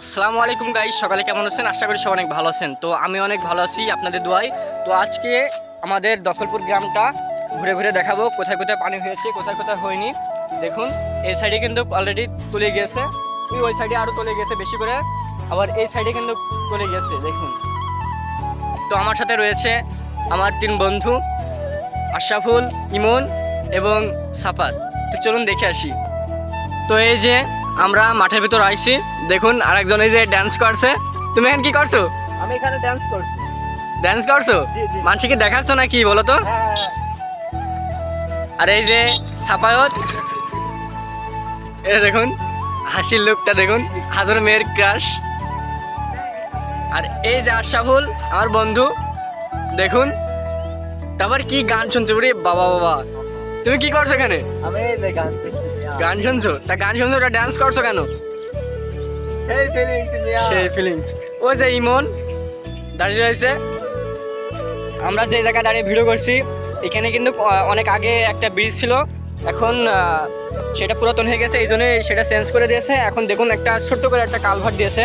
আসসালামু আলাইকুম গাইস, সকালে কেমন আছেন? আশা করি সবাই অনেক ভালো আছেন। তো আমি অনেক ভালো আছি আপনাদের দোয়ায়। তো আজকে আমাদের দখলপুর গ্রামটা ঘুরে ঘুরে দেখাবো কোথায় কোথায় পানি হয়েছে, কোথায় কোথায় হয়নি। দেখুন এই সাইডে কিন্তু অলরেডি তুলে গিয়েছে, ওই সাইডে আরও তুলে গেছে বেশি করে, আবার এই সাইডে কিন্তু তুলে গেছে দেখুন। তো আমার সাথে রয়েছে আমার 3 বন্ধু, আশরাফুল, ইমন এবং সাফাত। তো চলুন দেখে আসি। তো এই যে আমরা মাঠের ভিতর আইছি, দেখুন আরেকজন এই যে ড্যান্স করছে। তুমি এখন কি করছো? আমি এখানে ডান্স করছি। ড্যান্স করছো? জি, জি। মানুষকে দেখাচ্ছ না কি বলো তো? হ্যাঁ, আর এই যে সাফায়ত, এই দেখুন হাসির লোকটা দেখুন, হাজার মেয়ের ক্রাশ। আর এই যে আশরাফুল আমার বন্ধু, দেখুন তারপর কি গান শুনছো রে বাবা বাবা। তুমি কি করছো এখানে? আমি এই যে গান করছি। গান শুনছো? তা গান শুনছো, ওটা ড্যান্স করছো কেন? সেই ফিলিংস মিয়া। সেই ফিলিংস। ওই যে ইমন দাঁড়িয়ে রয়েছে। আমরা যে জায়গায় দাঁড়িয়ে ভিডিও করছি, এখানে কিন্তু অনেক আগে একটা ব্রিজ ছিল, এখন সেটা পুরাতন হয়ে গেছে, এই জন্য সেটা চেঞ্জ করে দিয়েছে। এখন দেখুন একটা ছোট্ট করে একটা কালভার্ট দিয়েছে,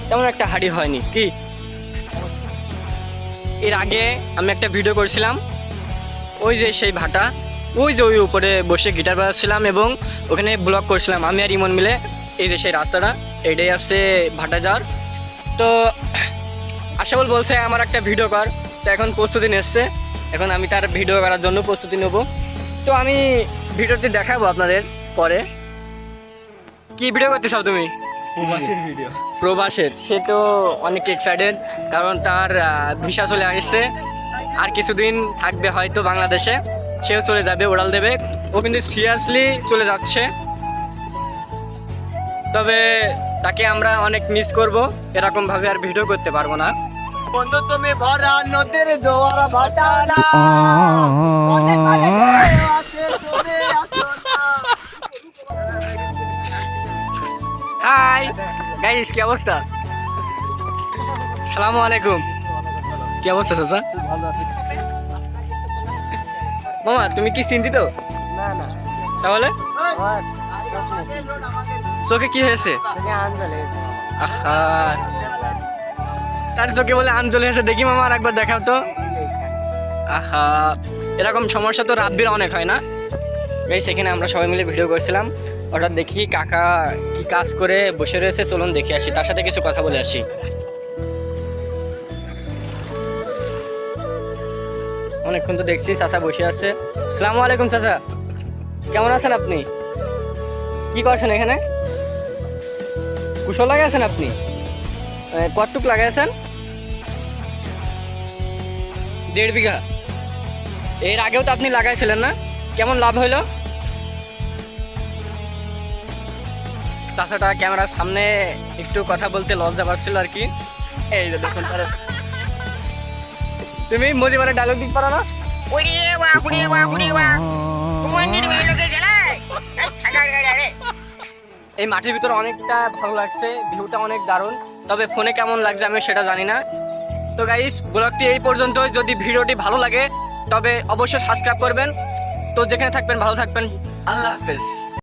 তেমন একটা হাঁড়ি হয়নি কি। এর আগে আমি একটা ভিডিও করছিলাম, ওই যে সেই ভাটা, ওই যে ওই উপরে বসে গিটার বাজাচ্ছিলাম এবং ওখানে ব্লগ করছিলাম আমি আর ইমন মিলে। এই যে সেই রাস্তাটা, এইটাই আসছে ভাটা যাওয়ার। তো আশাবল বলছে আমার একটা ভিডিও কর, তো এখন প্রস্তুতি নিচ্ছে, এখন আমি তার ভিডিও করার জন্য প্রস্তুতি নেব। তো আমি ভিডিওটি দেখাবো আপনাদের পরে। কি ভিডিও করতে চাও তুমি? প্রবাসীর ভিডিও। প্রবাসের। সে তো অনেক এক্সাইটেড, কারণ তার ভিসা চলে আসছে, আর কিছুদিন থাকবে হয়তো বাংলাদেশে, সেও চলে যাবে, ওড়াল দেবে। ও কিন্তু সিরিয়াসলি চলে যাচ্ছে, তবে তাকে আমরা অনেক মিস করব, এরকমভাবে আর ভিডিও করতে পারবো না। বন্ধু তুমি ভরা নদীর জোয়ার ভাটানা, মনে করে ঢেউ আছে তুমি আছো না। হাই গাইস, কি অবস্থা? আসসালামু আলাইকুম। কি অবস্থা চাচা? ভালো আছি। মামা তুমি কি চিন্তিত? না না, তাহলে আমার চোখে কি হয়েছে? তুমি আনজালে। আহা, তার চোখে বলে আঞ্জলি হয়েছে? দেখি মামা আর একবার দেখাও তো। আহা, এরকম সমস্যা তো রাব্বির অনেক হয় না। এই সেখানে আমরা সবাই মিলে ভিডিও করছিলাম, হঠাৎ দেখি কাকা কি কাজ করে বসে রয়েছে, চলুন দেখে আসি, তার সাথে কিছু কথা বলে আসি। অনেকক্ষণ তো দেখছি চাচা বসে আছে। আসসালামু আলাইকুম চাচা, কেমন আছেন আপনি? কি করছেন এখানে? কুশল লাগাইছেন আপনি? কতটুক লাগাইছেন? 1.5 বিঘা। এর আগেও তো আপনি লাগাইছিলেন না? কেমন লাভ হইলো? চাচাটা ক্যামেরার সামনে একটু কথা বলতে লজ্জা পাচ্ছিল আর কি। এই যে দেখুন, তুমি মজিবারের ডায়লগ দিতে পারো না? এই মাঠের ভিতরে অনেকটা ভালো লাগছে, ভিউটা অনেক দারুণ, তবে ফোনে কেমন লাগছে আমি সেটা জানি না। তো গাইস, ব্লগটি এই পর্যন্ত। যদি ভিডিওটি ভালো লাগে তবে অবশ্যই সাবস্ক্রাইব করবেন। তো যেখানে থাকবেন ভালো থাকবেন, আল্লাহ হাফেজ।